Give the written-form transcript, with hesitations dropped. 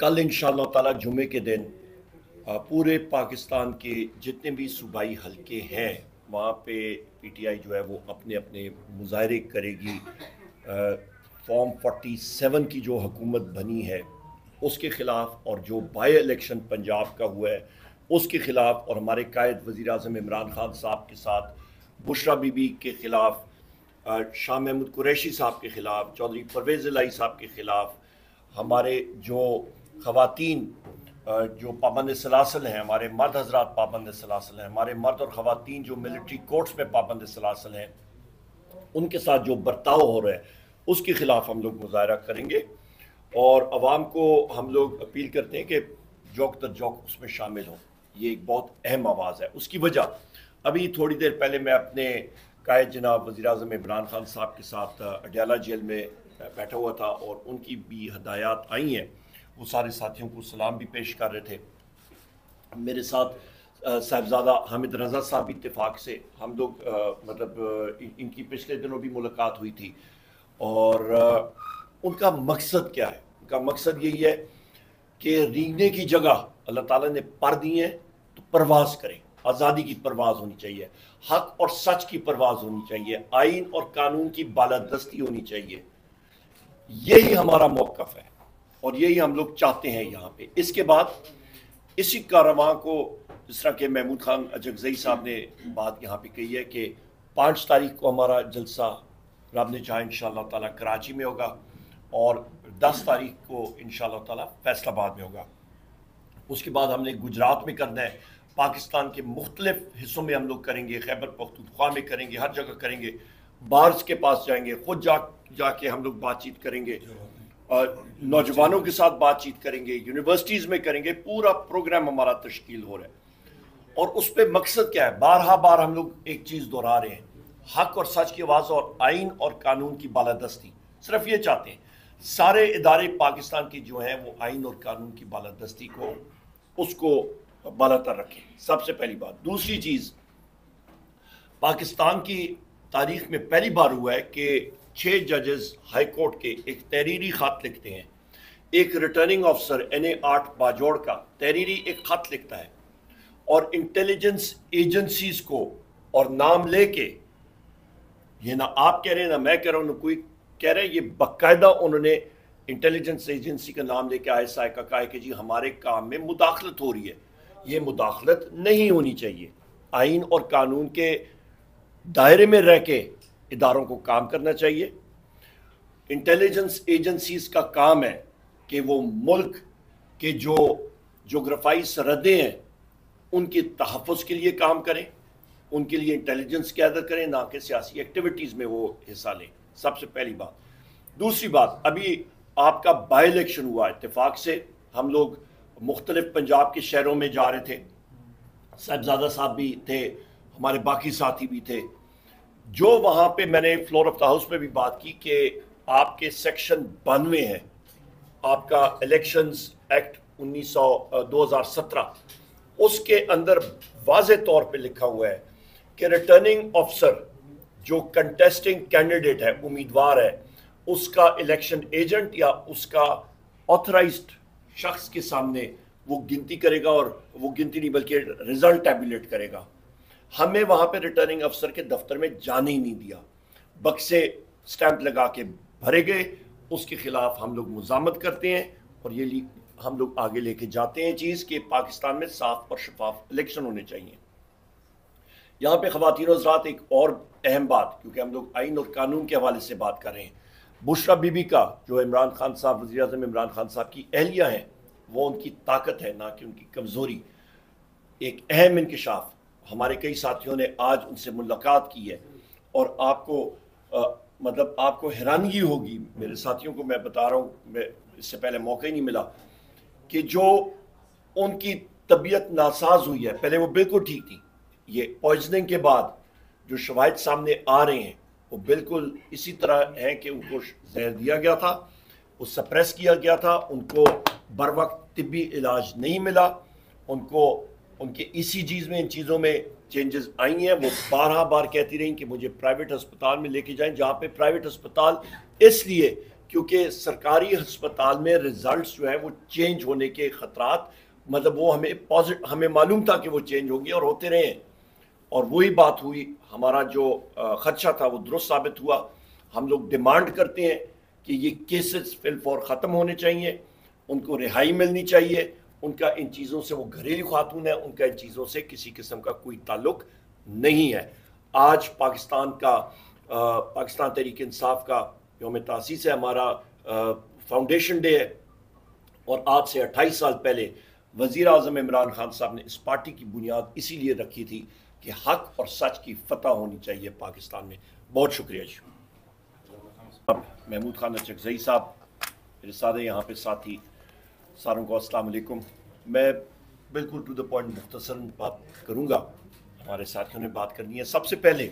कल इंशाअल्लाह ताला जुमे के दिन पूरे पाकिस्तान के जितने भी सूबाई हलके हैं वहाँ पे पीटीआई जो है वो अपने अपने मुजाहरे करेगी। फॉर्म 47 की जो हुकूमत बनी है उसके ख़िलाफ़ और जो बाई इलेक्शन पंजाब का हुआ है उसके ख़िलाफ़ और हमारे कायद वज़ीर आज़म इमरान खान साहब के साथ बुशरा बीबी के ख़िलाफ़, शाह महमूद कुरैशी साहब के ख़िलाफ़, चौधरी परवेज़ इलाही साहब के ख़िलाफ़, हमारे जो ख़वातीन जो पाबंद सलासल हैं, हमारे मर्द हजरात पाबंद सलासल हैं, हमारे मर्द और ख़वातीन जो मिलिट्री कोर्ट्स में पाबंद सलासल हैं, उनके साथ जो बर्ताव हो रहा है उसके ख़िलाफ़ हम लोग मुजाहरा करेंगे और आवाम को हम लोग अपील करते हैं कि जौक दर जौक उसमें शामिल हो। ये एक बहुत अहम आवाज़ है। उसकी वजह, अभी थोड़ी देर पहले मैं अपने कायद जनाब वज़ीर आज़म इमरान खान साहब के साथ अडयाला जेल में बैठा हुआ था और उनकी भी हदायत आई हैं। वो सारे साथियों को सलाम भी पेश कर रहे थे। मेरे साथ साहिबजादा हामिद रज़ा साहब इत्तेफाक से हम लोग इनकी पिछले दिनों भी मुलाकात हुई थी और उनका मकसद क्या है? उनका मकसद यही है कि रींगने की जगह अल्लाह ताला ने पर दी है तो परवाज़ करें। आज़ादी की परवाज़ होनी चाहिए, हक और सच की परवाज़ होनी चाहिए, आइन और कानून की बालादस्ती होनी चाहिए। यही हमारा मौक़िफ़ है और यही हम लोग चाहते हैं यहाँ पे। इसके बाद इसी कारवां को, जिस तरह के महमूद खान अजगज़ई साहब ने बात यहाँ पे कही है कि 5 तारीख को हमारा जलसा रब ने चाहा इंशाअल्लाह ताला कराची में होगा और 10 तारीख को इंशाअल्लाह ताला फैसलाबाद में होगा। उसके बाद हमने गुजरात में करना है, पाकिस्तान के मुख्तलिफ हिस्सों में हम लोग करेंगे, खैबर पख्तूनख्वा में करेंगे, हर जगह करेंगे। बार्स के पास जाएंगे, खुद जाके हम लोग बातचीत करेंगे और नौजवानों के साथ बातचीत करेंगे, यूनिवर्सिटीज़ में करेंगे। पूरा प्रोग्राम हमारा तश्कील हो रहा है और उस पर मकसद क्या है? बार हम लोग एक चीज़ दोहरा रहे हैं, हक और सच की आवाज़ और आइन और कानून की बालादस्ती। सिर्फ ये चाहते हैं सारे इदारे पाकिस्तान के जो हैं वो आइन और कानून की बालादस्ती को उसको बालातर रखें, सबसे पहली बात। दूसरी चीज़, पाकिस्तान की तारीख में पहली बार हुआ है कि 6 जजेस हाई कोर्ट के एक तहरीरी ख़त लिखते हैं। एक रिटर्निंग ऑफिसर NA 8 बाजौड़ का तहरीरी एक ख़त लिखता है और इंटेलिजेंस एजेंसीज को और नाम लेके, ये ना आप कह रहे हैं ना मैं कह रहा हूँ ना कोई कह रहे हैं, ये बाकायदा उन्होंने इंटेलिजेंस एजेंसी का नाम लेके ISI का कहा है कि जी हमारे काम में मुदाखलत हो रही है। ये मुदाखलत नहीं होनी चाहिए। आइन और कानून के दायरे में रह के इदारों को काम करना चाहिए। इंटेलिजेंस एजेंसीज का काम है कि वो मुल्क के जो जोग्राफाई सरहदें हैं उनके तहफ़्फ़ुज़ के लिए काम करें, उनके लिए इंटेलिजेंस गैदर करें, ना कि सियासी एक्टिविटीज़ में वो हिस्सा लें। सबसे पहली बात। दूसरी बात, अभी आपका बाई इलेक्शन हुआ, इत्तेफाक से हम लोग मुख्तलिफ पंजाब के शहरों में जा रहे थे, साहिबजादा साहब भी थे, हमारे बाकी साथी भी थे। जो वहाँ पे मैंने फ्लोर ऑफ द हाउस में भी बात की कि आपके सेक्शन 92 है, आपका इलेक्शंस एक्ट 2017, उसके अंदर वाज़े तौर पे लिखा हुआ है कि रिटर्निंग ऑफिसर जो कंटेस्टिंग कैंडिडेट है, उम्मीदवार है, उसका इलेक्शन एजेंट या उसका ऑथराइज्ड शख्स के सामने वो गिनती करेगा और वो गिनती नहीं बल्कि रिजल्ट टैबुलेट करेगा। हमें वहाँ पे रिटर्निंग अफसर के दफ्तर में जाने ही नहीं दिया, बक्से स्टैंप लगा के भरे गए। उसके खिलाफ हम लोग मुज़ामत करते हैं और ये हम लोग आगे लेके जाते हैं चीज़ कि पाकिस्तान में साफ और शफाफ इलेक्शन होने चाहिए। यहाँ पे ख़वातीन और हज़रात एक और अहम बात, क्योंकि हम लोग आइन और कानून के हवाले से बात कर रहे हैं, बुशरा बीबी का जो इमरान खान साहब, वज़ीर आज़म इमरान खान साहब की अहलिया हैं, वो उनकी ताकत है ना कि उनकी कमज़ोरी। एक अहम इंकशाफ, हमारे कई साथियों ने आज उनसे मुलाकात की है और आपको मतलब आपको हैरानगी होगी, मेरे साथियों को मैं बता रहा हूँ, मैं इससे पहले मौका ही नहीं मिला, कि जो उनकी तबीयत नासाज हुई है, पहले वो बिल्कुल ठीक थी, ये पॉइजनिंग के बाद जो शवाहिद सामने आ रहे हैं वो बिल्कुल इसी तरह है कि उनको जहर दिया गया था, वो सप्रेस किया गया था, उनको बर वक्त तिब्बी इलाज नहीं मिला, उनको उनके ECGs में इन चीज़ों में चेंजेस आई हैं। वो बार कहती रहीं कि मुझे प्राइवेट अस्पताल में लेके जाएं, जहाँ पे प्राइवेट अस्पताल इसलिए کیونکہ سرکاری ہسپتال میں ریزلٹس جو ہیں وہ چینج ہونے کے خطرات، مطلب وہ ہمیں معلوم تھا کہ وہ چینج ہوں گے اور ہوتے رہے ہیں، اور وہی بات ہوئی، ہمارا جو خدشہ تھا وہ درست ثابت ہوا۔ ہم لوگ ڈیمانڈ کرتے ہیں کہ یہ کیسز فی الفور ختم ہونے چاہیے، ان کو رہائی ملنی چاہیے، ان کا ان چیزوں سے، وہ گھریلو خاتون ہیں، ان کا ان چیزوں سے کسی قسم کا کوئی تعلق نہیں ہے۔ آج پاکستان تحریک انصاف کا یوم تاسیس ہے، ہمارا فاؤنڈیشن ڈے ہے، اور آج سے 28 سال پہلے وزیر اعظم عمران خان صاحب نے اس پارٹی کی بنیاد اسی لیے رکھی تھی کہ حق اور سچ کی فتح ہونی چاہیے پاکستان میں۔ بہت شکریہ جی۔ محمود خان اچکزئی صاحب، میرے سارے یہاں پہ ساتھی، ساروں کو السلام علیکم۔ میں بالکل ٹو دا پوائنٹ مختصراً بات کروں گا، ہمارے ساتھیوں نے بات کرنی ہے۔ سب سے پہلے